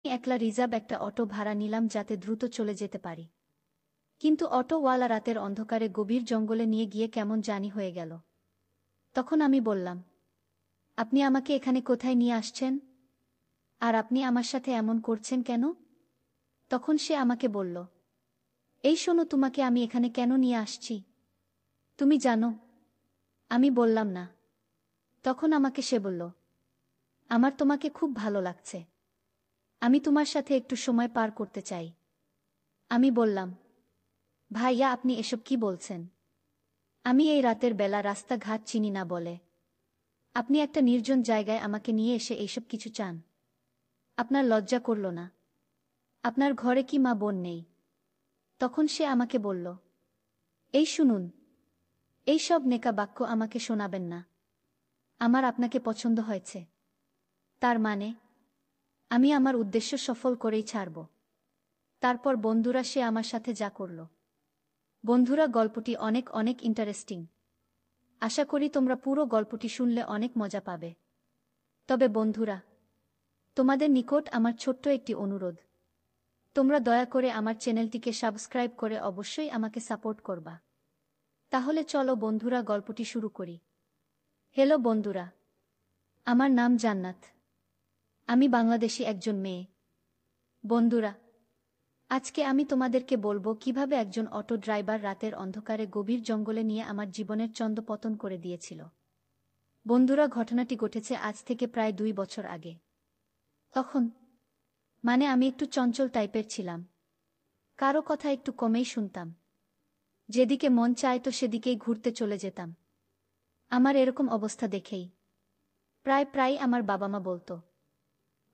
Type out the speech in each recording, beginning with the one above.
একলা রিজার্ভ একটা অটো ভাড়া নিলাম যাতে দ্রুত চলে যেতে পারি। কিন্তু অটোওয়ালা রাতের অন্ধকারে গভীর জঙ্গলে নিয়ে গিয়ে কেমন জানি হয়ে গেল। তখন আমি বললাম, আপনি আমাকে এখানে কোথায় নিয়ে আসছেন? আর আপনি আমার সাথে এমন করছেন কেন? তখন সে আমাকে বলল, এই শোনো, তোমাকে আমি এখানে কেন নিয়ে আসছি তুমি জানো? আমি বললাম না। তখন আমাকে সে বলল, আমার তোমাকে খুব ভালো লাগছে, আমি তোমার সাথে একটু সময় পার করতে চাই। আমি বললাম, ভাইয়া আপনি এসব কি বলছেন? আমি এই রাতের বেলা রাস্তাঘাট চিনি না বলে আপনি একটা নির্জন জায়গায় আমাকে নিয়ে এসে এইসব কিছু চান? আপনার লজ্জা করল না? আপনার ঘরে কি মা বোন নেই? তখন সে আমাকে বলল, এই শুনুন, এই সব নেকা বাক্য আমাকে শোনাবেন না। আমার আপনাকে পছন্দ হয়েছে, তার মানে আমি আমার উদ্দেশ্য সফল করেই ছাড়ব। তারপর বন্ধুরা সে আমার সাথে যা করল। বন্ধুরা, গল্পটি অনেক অনেক ইন্টারেস্টিং। আশা করি তোমরা পুরো গল্পটি শুনলে অনেক মজা পাবে। তবে বন্ধুরা, তোমাদের নিকট আমার ছোট্ট একটি অনুরোধ, তোমরা দয়া করে আমার চ্যানেলটিকে সাবস্ক্রাইব করে অবশ্যই আমাকে সাপোর্ট করবা। তাহলে চলো বন্ধুরা, গল্পটি শুরু করি। হ্যালো বন্ধুরা, আমার নাম জান্নাত। আমি বাংলাদেশী একজন মেয়ে। বন্ধুরা, আজকে আমি তোমাদেরকে বলবো কিভাবে একজন অটো ড্রাইভার রাতের অন্ধকারে গভীর জঙ্গলে নিয়ে আমার জীবনের ছন্দপতন করে দিয়েছিল। বন্ধুরা, ঘটনাটি ঘটেছে আজ থেকে প্রায় 2 বছর আগে। তখন আমি একটু চঞ্চল টাইপের ছিলাম। কারো কথা একটু কমেই শুনতাম। যেদিকে মন চাইতো সেদিকেই ঘুরতে চলে যেতাম। আমার এরকম অবস্থা দেখেই প্রায় আমার বাবা মা বলতো,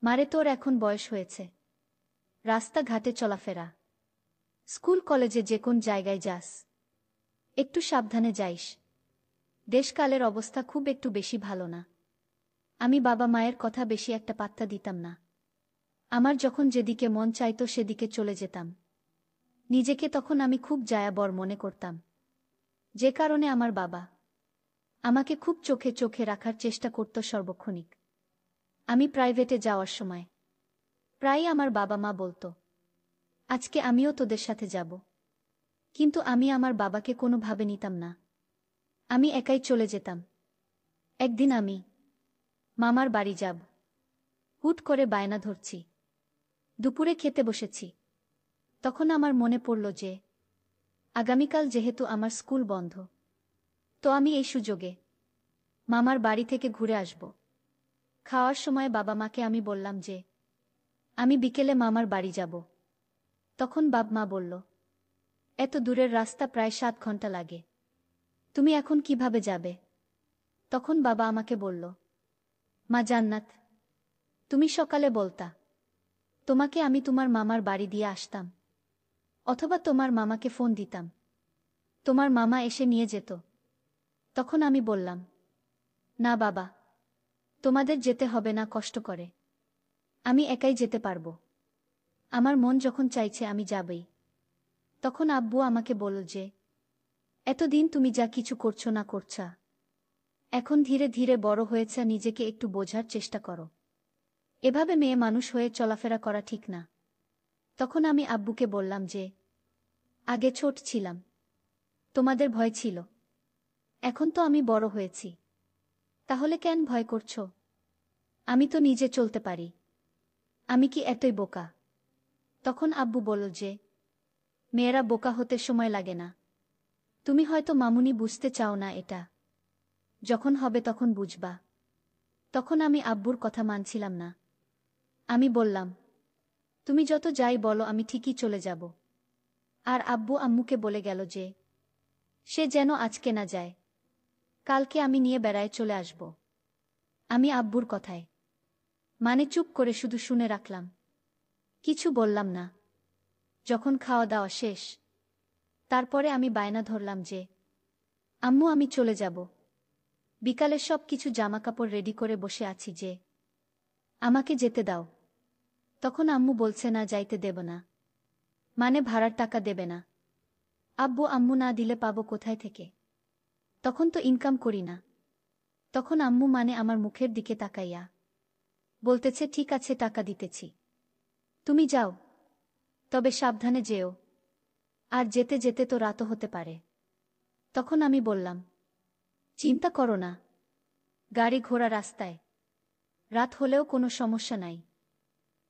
মারে তোর এখন বয়স হয়েছে, রাস্তাঘাটে চলাফেরা, স্কুল কলেজে যে কোন জায়গায় যাস, একটু সাবধানে যাইস। দেশকালের অবস্থা খুব একটু বেশি ভালো না। আমি বাবা মায়ের কথা বেশি একটা পাত্তা দিতাম না। আমার যখন যেদিকে মন চাইতো সেদিকে চলে যেতাম। নিজেকে তখন আমি খুব জায়াবর মনে করতাম, যে কারণে আমার বাবা আমাকে খুব চোখে চোখে রাখার চেষ্টা করত সর্বক্ষণিক। আমি প্রাইভেটে যাওয়ার সময় প্রায়ই আমার বাবা মা বলতো, আজকে আমিও তোদের সাথে যাব। কিন্তু আমি আমার বাবাকে কোনোভাবে নিতাম না। আমি একাই চলে যেতাম। একদিন আমি মামার বাড়ি যাব, হুট করে বায়না ধরছি। দুপুরে খেতে বসেছি। তখন আমার মনে পড়ল যে আগামীকাল যেহেতু আমার স্কুল বন্ধ, তো আমি এই সুযোগে মামার বাড়ি থেকে ঘুরে আসব। খাওয়ার সময় বাবা মাকে আমি বললাম যে আমি বিকেলে মামার বাড়ি যাব। তখন মা বলল, এত দূরের রাস্তা, প্রায় 7 ঘন্টা লাগে, তুমি এখন কিভাবে যাবে? তখন বাবা আমাকে বলল, মা জান্নাত, তুমি সকালে বলতা, তোমাকে আমি তোমার মামার বাড়ি দিয়ে আসতাম, অথবা তোমার মামাকে ফোন দিতাম, তোমার মামা এসে নিয়ে যেত। তখন আমি বললাম, না বাবা, তোমাদের যেতে হবে না কষ্ট করে, আমি একাই যেতে পারবো। আমার মন যখন চাইছে আমি যাবই। তখন আব্বু আমাকে বলল যে এতদিন তুমি যা কিছু করছো না করছা, এখন ধীরে ধীরে বড় হয়েছে, নিজেকে একটু বোঝার চেষ্টা করো। এভাবে মেয়ে মানুষ হয়ে চলাফেরা করা ঠিক না। তখন আমি আব্বুকে বললাম যে আগে ছোট ছিলাম, তোমাদের ভয় ছিল, এখন তো আমি বড় হয়েছি, তাহলে কেন ভয় করছো? আমি তো নিজে চলতে পারি, আমি কি এতই বোকা? তখন আব্বু বলল যে মেয়েরা বোকা হতে সময় লাগে না, তুমি হয়তো মামুনি বুঝতে চাও না, এটা যখন হবে তখন বুঝবা। তখন আমি আব্বুর কথা মানছিলাম না। আমি বললাম, তুমি যত যাই বলো আমি ঠিকই চলে যাব। আর আব্বু আম্মুকে বলে গেল যে সে যেন আজকে না যায়, কালকে আমি নিয়ে বেড়ায় চলে আসব। আমি আব্বুর কথায় চুপ করে শুধু শুনে রাখলাম, কিছু বললাম না। যখন খাওয়া দাওয়া শেষ, তারপরে আমি বায়না ধরলাম যে আম্মু আমি চলে যাব। বিকালে সব কিছু জামাকাপড় রেডি করে বসে আছি যে আমাকে যেতে দাও। তখন আম্মু বলছে না, যাইতে দেব না, ভাড়ার টাকা দেবে না। আব্বু আম্মু না দিলে পাবো কোথায় থেকে? তখন তো ইনকাম করি না। তখন আম্মু আমার মুখের দিকে তাকাইয়া বলতেছে, ঠিক আছে টাকা দিতেছি। তুমি যাও, তবে সাবধানে যেও, আর যেতে যেতে তো রাতও হতে পারে। তখন আমি বললাম, চিন্তা করো না, গাড়ি ঘোড়া রাস্তায়, রাত হলেও কোনো সমস্যা নাই।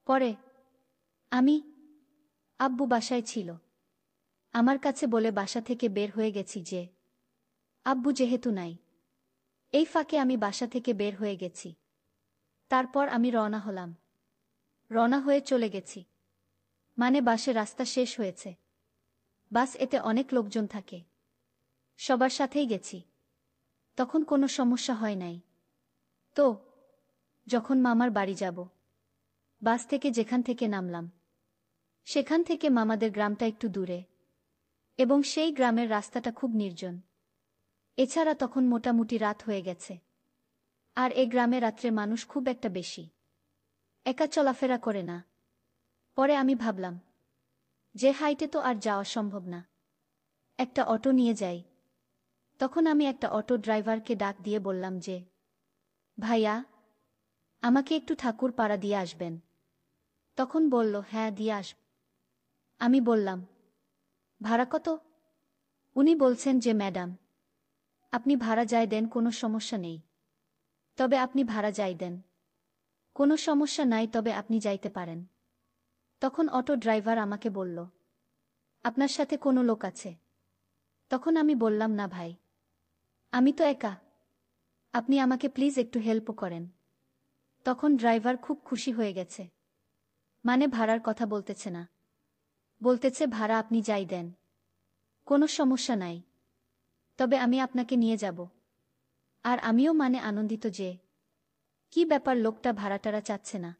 পরে আমি, আব্বু বাসায় ছিল, আমার কাছে বলে বাসা থেকে বের হয়ে গেছি যে আব্বু যেহেতু নাই, এই ফাঁকে আমি বাসা থেকে বের হয়ে গেছি। তারপর আমি রওনা হলাম, রওনা হয়ে চলে গেছি, মানে বাসে রাস্তা শেষ হয়েছে। বাস এতে অনেক লোকজন থাকে, সবার সাথেই গেছি, তখন কোনো সমস্যা হয় নাই। তো যখন মামার বাড়ি যাব, বাস থেকে যেখান থেকে নামলাম, সেখান থেকে মামাদের গ্রামটা একটু দূরে, এবং সেই গ্রামের রাস্তাটা খুব নির্জন। এছাড়া তখন মোটামুটি রাত হয়ে গেছে, আর এ গ্রামে রাত্রে মানুষ খুব একটা বেশি একা চলাফেরা করে না। পরে আমি ভাবলাম যে হাইটে তো আর যাওয়া সম্ভব না, একটা অটো নিয়ে যাই। তখন আমি একটা অটো ড্রাইভারকে ডাক দিয়ে বললাম যে, ভাইয়া, আমাকে একটু ঠাকুর পাড়া দিয়ে আসবেন। তখন বলল, হ্যাঁ দিয়ে আসব। আমি বললাম, ভাড়া কত? উনি বলছেন যে, ম্যাডাম, আপনি ভাড়া যাই দেন, কোনো সমস্যা নেই, তবে আপনি ভাড়া যাই দেন, কোনো সমস্যা নাই, তবে আপনি যাইতে পারেন। তখন অটো ড্রাইভার আমাকে বলল, আপনার সাথে কোনো লোক আছে? তখন আমি বললাম, না ভাই, আমি তো একা, আপনি আমাকে প্লিজ একটু হেল্প করেন। তখন ড্রাইভার খুব খুশি হয়ে গেছে, মানে ভাড়ার কথা বলতেছে না, বলতেছে ভাড়া আপনি যাই দেন, কোনো সমস্যা নাই, তবে আমি আপনাকে নিয়ে যাব। আর আমিও মানে আনন্দিত যে কি ব্যাপার, লোকটা ভাড়াটারা চাচ্ছে না,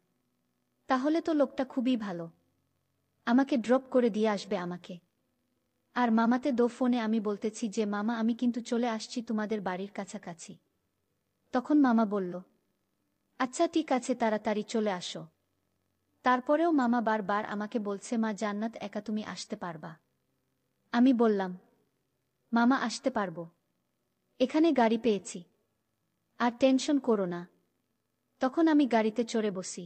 তাহলে তো লোকটা খুবই ভালো, আমাকে ড্রপ করে দিয়ে আসবে আমাকে। আর মামাতে ফোনে আমি বলতেছি যে, মামা আমি কিন্তু চলে আসছি তোমাদের বাড়ির কাছাকাছি। তখন মামা বলল, আচ্ছা ঠিক আছে, তাড়াতাড়ি চলে আসো। তারপরেও মামা বারবার আমাকে বলছে, মা জান্নাত, একা তুমি আসতে পারবা? আমি বললাম, মামা আসতে পারবো, এখানে গাড়ি পেয়েছি, আর টেনশন করো না। তখন আমি গাড়িতে চড়ে বসি,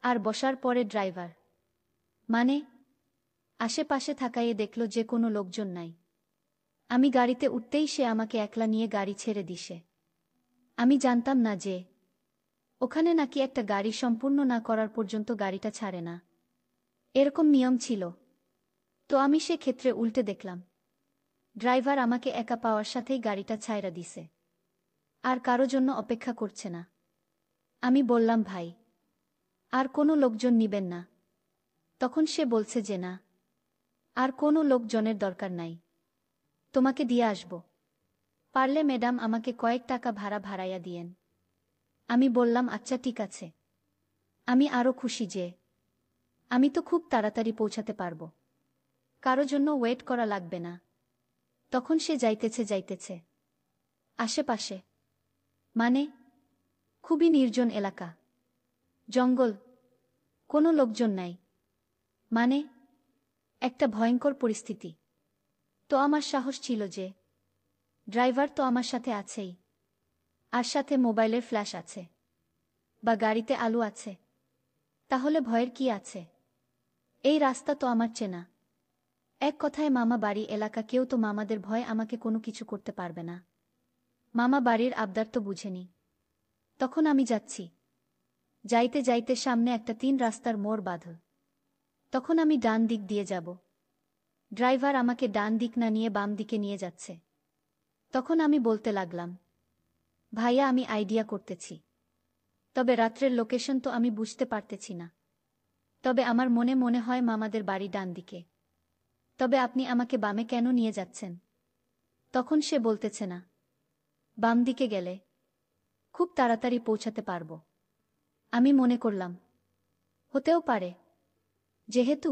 আর বসার পরে ড্রাইভার মানে আশেপাশে থাকাইয়ে দেখল যে কোনো লোকজন নাই। আমি গাড়িতে উঠতেই সে আমাকে একলা নিয়ে গাড়ি ছেড়ে দিছে। আমি জানতাম না যে ওখানে নাকি একটা গাড়ি সম্পূর্ণ না করার পর্যন্ত গাড়িটা ছাড়ে না, এরকম নিয়ম ছিল। তো আমি সে ক্ষেত্রে উল্টে দেখলাম, ড্রাইভার আমাকে একা পাওয়ার সাথেই গাড়িটা ছাইড়া দিছে, আর কারো জন্য অপেক্ষা করছে না। আমি বললাম, ভাই, আর কোনো লোকজন নিবেন না? তখন সে বলছে যে, না, আর কোনো লোকজনের দরকার নাই, তোমাকে দিয়ে আসব, পারলে ম্যাডাম আমাকে কয়েক টাকা ভাড়া ভাড়াইয়া দিয়েন। আমি বললাম, আচ্ছা ঠিক আছে। আমি আরও খুশি যে আমি তো খুব তাড়াতাড়ি পৌঁছাতে পারব, কারো জন্য ওয়েট করা লাগবে না। তখন সে যাইতেছে আশেপাশে, মানে খুবই নির্জন এলাকা, জঙ্গল, কোনো লোকজন নাই, মানে একটা ভয়ঙ্কর পরিস্থিতি। তো আমার সাহস ছিল যে ড্রাইভার তো আমার সাথে আছেই, আর সাথে মোবাইলের ফ্ল্যাশ আছে, বা গাড়িতে আলো আছে, তাহলে ভয়ের কি আছে? এই রাস্তা তো আমার চেনা, এক কথায় মামা বাড়ি এলাকা, কেউ তো মামাদের ভয়ে আমাকে কোনো কিছু করতে পারবে না। মামা বাড়ির আবদার তো বুঝেনি। তখন আমি যাচ্ছি, যাইতে যাইতে সামনে একটা 3 রাস্তার মোড় বাঁধল। তখন আমি ডান দিক দিয়ে যাব, ড্রাইভার আমাকে ডান দিক না নিয়ে বাম দিকে নিয়ে যাচ্ছে। তখন আমি বলতে লাগলাম, ভাইয়া আমি আইডিয়া করতেছি, তবে রাত্রের লোকেশন তো আমি বুঝতে পারতেছি না, তবে আমার মনে মনে হয় মামাদের বাড়ি ডান দিকে, তবে আপনি আমাকে বামে কেন নিয়ে যাচ্ছেন? তখন সে বলতেছে না, বাম দিকে গেলে খুব তাড়াতাড়ি পৌঁছাতে পারব। আমি মনে করলাম, হতেও পারে, যেহেতু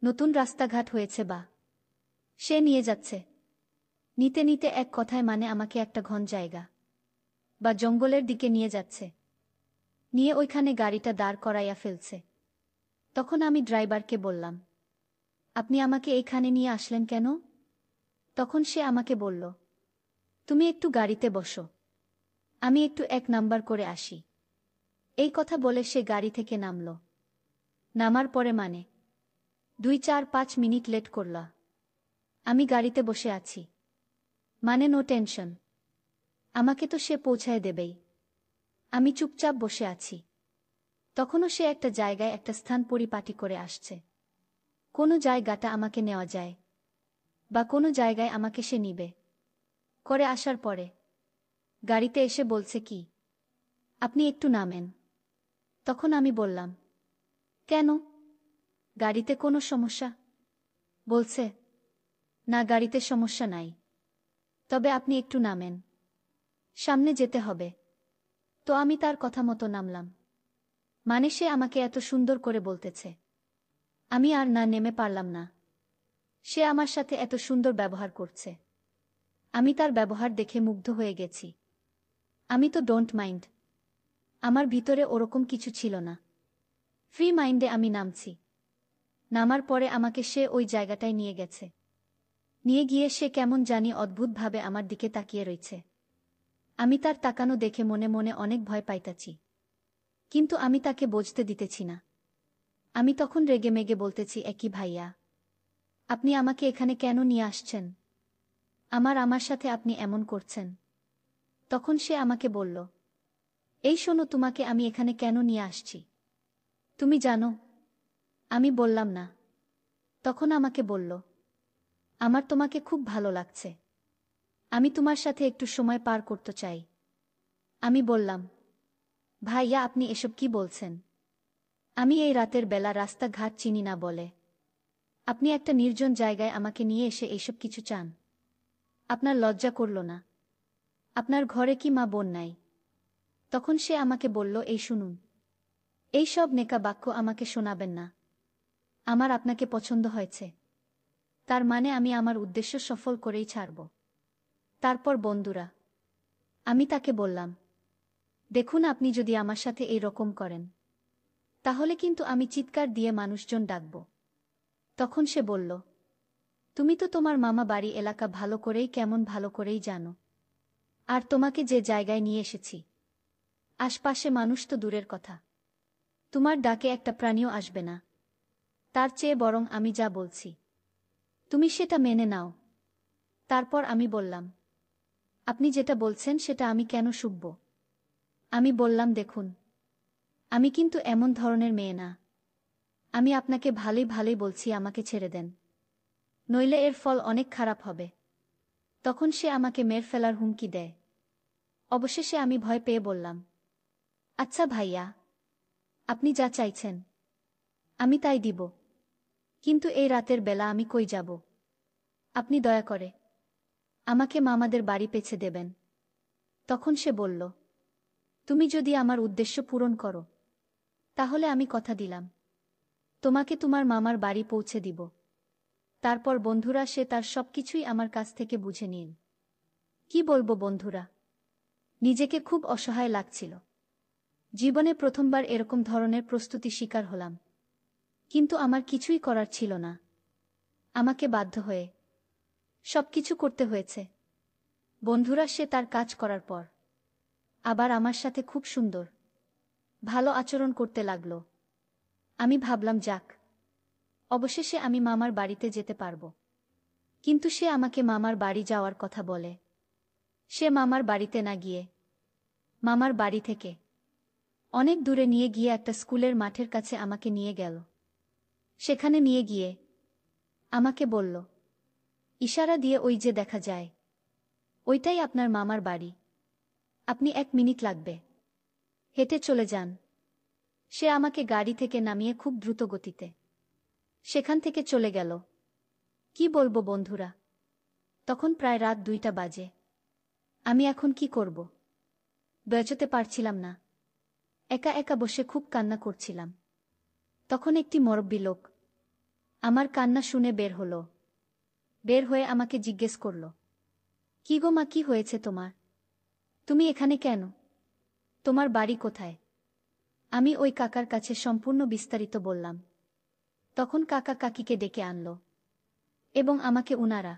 নতুন রাস্তাঘাট হয়েছে, বা সে নিয়ে যাচ্ছে, নিতে নিতে এক কথায় মানে আমাকে একটা ঘন জায়গা বা জঙ্গলের দিকে নিয়ে যাচ্ছে, নিয়ে ওইখানে গাড়িটা দাঁড় করাইয়া ফেলছে। তখন আমি ড্রাইভারকে বললাম, আপনি আমাকে এইখানে নিয়ে আসলেন কেন? তখন সে আমাকে বলল, তুমি একটু গাড়িতে বসো, আমি একটু 1 নাম্বার করে আসি। এই কথা বলে সে গাড়ি থেকে নামল। নামার পরে মানে 2-4-5 মিনিট লেট করলা। আমি গাড়িতে বসে আছি, মানে নো টেনশন, আমাকে তো সে পৌঁছায় দেবেই। আমি চুপচাপ বসে আছি। তখনও সে একটা জায়গায় একটা স্থান পরিপাটি করে আসছে। কোনো জায়গাটা আমাকে নেওয়া যায়, বা কোনো জায়গায় আমাকে সে নিবে করে আসার পরে গাড়িতে এসে বলছে কি, আপনি একটু নামেন। তখন আমি বললাম, কেন, গাড়িতে কোনো সমস্যা? বলছে, না, গাড়িতে সমস্যা নাই, তবে আপনি একটু নামেন, সামনে যেতে হবে। তো আমি তার কথা মতো নামলাম। মানে সে আমাকে এত সুন্দর করে বলতেছে, আমি আর না নেমে পারলাম না। সে আমার সাথে এত সুন্দর ব্যবহার করছে, আমি তার ব্যবহার দেখে মুগ্ধ হয়ে গেছি। আমি তো ডোন্ট মাইন্ড, আমার ভিতরে ওরকম কিছু ছিল না। ফ্রি মাইন্ডে আমি নামছি। নামার পরে আমাকে সে ওই জায়গাটায় নিয়ে গেছে। নিয়ে গিয়ে সে কেমন জানি অদ্ভুতভাবে আমার দিকে তাকিয়ে রয়েছে। আমি তার তাকানো দেখে মনে মনে অনেক ভয় পাইতাছি, কিন্তু আমি তাকে বুঝতে দিতেছি না। আমি তখন রেগে মেগে বলতেছি, একই ভাইয়া, আপনি আমাকে এখানে কেন নিয়ে আসছেন? আমার সাথে আপনি এমন করছেন। তখন সে আমাকে বলল, এই শোনো, তোমাকে আমি এখানে কেন নিয়ে আসছি তুমি জানো? আমি বললাম না। তখন আমাকে বলল, আমার তোমাকে খুব ভালো লাগছে, আমি তোমার সাথে একটু সময় পার করতে চাই। আমি বললাম, ভাইয়া আপনি এসব কি বলছেন? আমি এই রাতের বেলা রাস্তাঘাট চিনি না বলে আপনি একটা নির্জন জায়গায় আমাকে নিয়ে এসে এইসব কিছু চান? আপনার লজ্জা করল না? আপনার ঘরে কি মা বোন নাই? তখন সে আমাকে বলল, এই শুনুন, এই সব নেকা বাক্য আমাকে শোনাবেন না। আমার আপনাকে পছন্দ হয়েছে, তার মানে আমি আমার উদ্দেশ্য সফল করেই ছাড়ব। তারপর বন্ধুরা, আমি তাকে বললাম, দেখুন, আপনি যদি আমার সাথে এই রকম করেন তাহলে কিন্তু আমি চিৎকার দিয়ে মানুষজন ডাকব। তখন সে বলল, তুমি তো তোমার মামা বাড়ি এলাকা ভালো করেই কেমন ভালো করেই জানো, আর তোমাকে যে জায়গায় নিয়ে এসেছি আশপাশে মানুষ তো দূরের কথা, তোমার ডাকে একটা প্রাণীও আসবে না। তার চেয়ে বরং আমি যা বলছি তুমি সেটা মেনে নাও। তারপর আমি বললাম, আপনি যেটা বলছেন সেটা আমি কেন শুনব? আমি বললাম, দেখুন, আমি কিন্তু এমন ধরনের মেয়ে না, আমি আপনাকে ভালোই ভালোই বলছি, আমাকে ছেড়ে দেন, নইলে এর ফল অনেক খারাপ হবে। তখন সে আমাকে মেরে ফেলার হুমকি দেয়। অবশেষে আমি ভয় পেয়ে বললাম, আচ্ছা ভাইয়া, আপনি যা চাইছেন আমি তাই দিব, কিন্তু এই রাতের বেলা আমি কই যাব? আপনি দয়া করে আমাকে মামাদের বাড়ি পৌঁছে দেবেন। তখন সে বলল, তুমি যদি আমার উদ্দেশ্য পূরণ করো তাহলে আমি কথা দিলাম তোমাকে তোমার মামার বাড়ি পৌঁছে দিব। তারপর বন্ধুরা, সে তার সবকিছুই আমার কাছ থেকে বুঝে নিন। কি বলবো বন্ধুরা, নিজেকে খুব অসহায় লাগছিল। জীবনে প্রথমবার এরকম ধরনের প্রস্তুতি শিকার হলাম, কিন্তু আমার কিছুই করার ছিল না, আমাকে বাধ্য হয়ে সবকিছু করতে হয়েছে। বন্ধুরা, সে তার কাজ করার পর আবার আমার সাথে খুব সুন্দর ভালো আচরণ করতে লাগল। আমি ভাবলাম, যাক, অবশেষে আমি মামার বাড়িতে যেতে পারব। কিন্তু সে আমাকে মামার বাড়ি যাওয়ার কথা বলে। সে মামার বাড়িতে না গিয়ে মামার বাড়ি থেকে অনেক দূরে নিয়ে গিয়ে একটা স্কুলের মাঠের কাছে আমাকে নিয়ে গেল। সেখানে নিয়ে গিয়ে আমাকে বলল, ইশারা দিয়ে, ওই যে দেখা যায় ওইটাই আপনার মামার বাড়ি, আপনি 1 মিনিট লাগবে, হেঁটে চলে যান। সে আমাকে গাড়ি থেকে নামিয়ে খুব দ্রুত গতিতে সেখান থেকে চলে গেল। কি বলবো বন্ধুরা, তখন প্রায় রাত 2টা বাজে। আমি এখন কি করব বেরোতে পারছিলাম না, একা একা বসে খুব কান্না করছিলাম। তখন একটি মুরব্বি লোক আমার কান্না শুনে বের হয়ে আমাকে জিজ্ঞেস করল, কি গো মা, কি হয়েছে তোমার? তুমি এখানে কেন? তোমার বাড়ি কোথায়? আমি ওই কাকার কাছে সম্পূর্ণ বিস্তারিত বললাম। তখন কাকা কাকিকে ডেকে আনল এবং আমাকে উনারা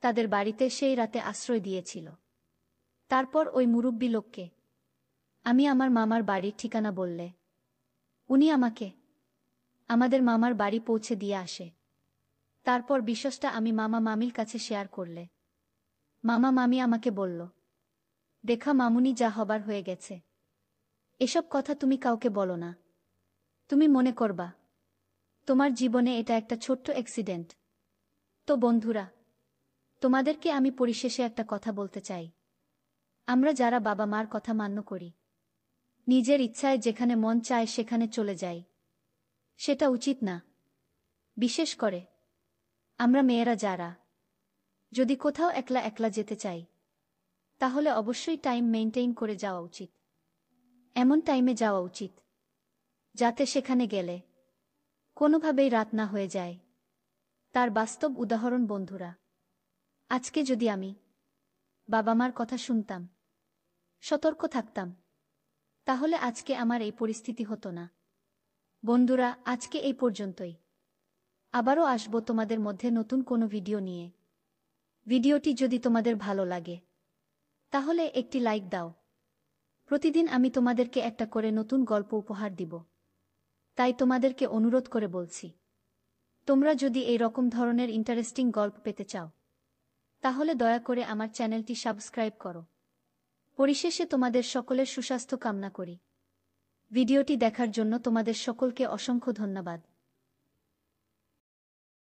তাদের বাড়িতে সেই রাতে আশ্রয় দিয়েছিল। তারপর ওই মুরব্বি লোককে আমি আমার মামার বাড়ির ঠিকানা বললে উনি আমাকে আমাদের মামার বাড়ি পৌঁছে দিয়ে আসে। তারপর বিষয়টা আমি মামা মামির কাছে শেয়ার করলে মামা মামি আমাকে বলল, দেখা মামুনি, যা হবার হয়ে গেছে। এসব কথা তুমি কাউকে বলো না। তুমি মনে করবা তোমার জীবনে এটা একটা ছোট্ট অ্যাক্সিডেন্ট। তো বন্ধুরা, তোমাদেরকে আমি পরিশেষে একটা কথা বলতে চাই। আমরা যারা বাবা মার কথা মান্য করি, নিজের ইচ্ছায় যেখানে মন চায় সেখানে চলে যাই, সেটা উচিত না। বিশেষ করে আমরা মেয়েরা যারা যদি কোথাও একলা একলা যেতে চাই, তাহলে অবশ্যই টাইম মেইনটেইন করে যাওয়া উচিত। এমন টাইমে যাওয়া উচিত যাতে সেখানে গেলে কোনোভাবেই রাত না হয়ে যায়। তার বাস্তব উদাহরণ বন্ধুরা, আজকে যদি আমি বাবা মার কথা শুনতাম, সতর্ক থাকতাম, তাহলে আজকে আমার এই পরিস্থিতি হতো না। বন্ধুরা, আজকে এই পর্যন্তই। আবারও আসবো তোমাদের মধ্যে নতুন কোনো ভিডিও নিয়ে। ভিডিওটি যদি তোমাদের ভালো লাগে তাহলে একটি লাইক দাও। প্রতিদিন আমি তোমাদেরকে একটা করে নতুন গল্প উপহার দিব। তাই তোমাদেরকে অনুরোধ করে বলছি, তোমরা যদি এই রকম ধরনের ইন্টারেস্টিং গল্প পেতে চাও, তাহলে দয়া করে আমার চ্যানেলটি সাবস্ক্রাইব করো। পরিশেষে তোমাদের সকলের সুস্বাস্থ্য কামনা করি। ভিডিওটি দেখার জন্য তোমাদের সকলকে অসংখ্য ধন্যবাদ।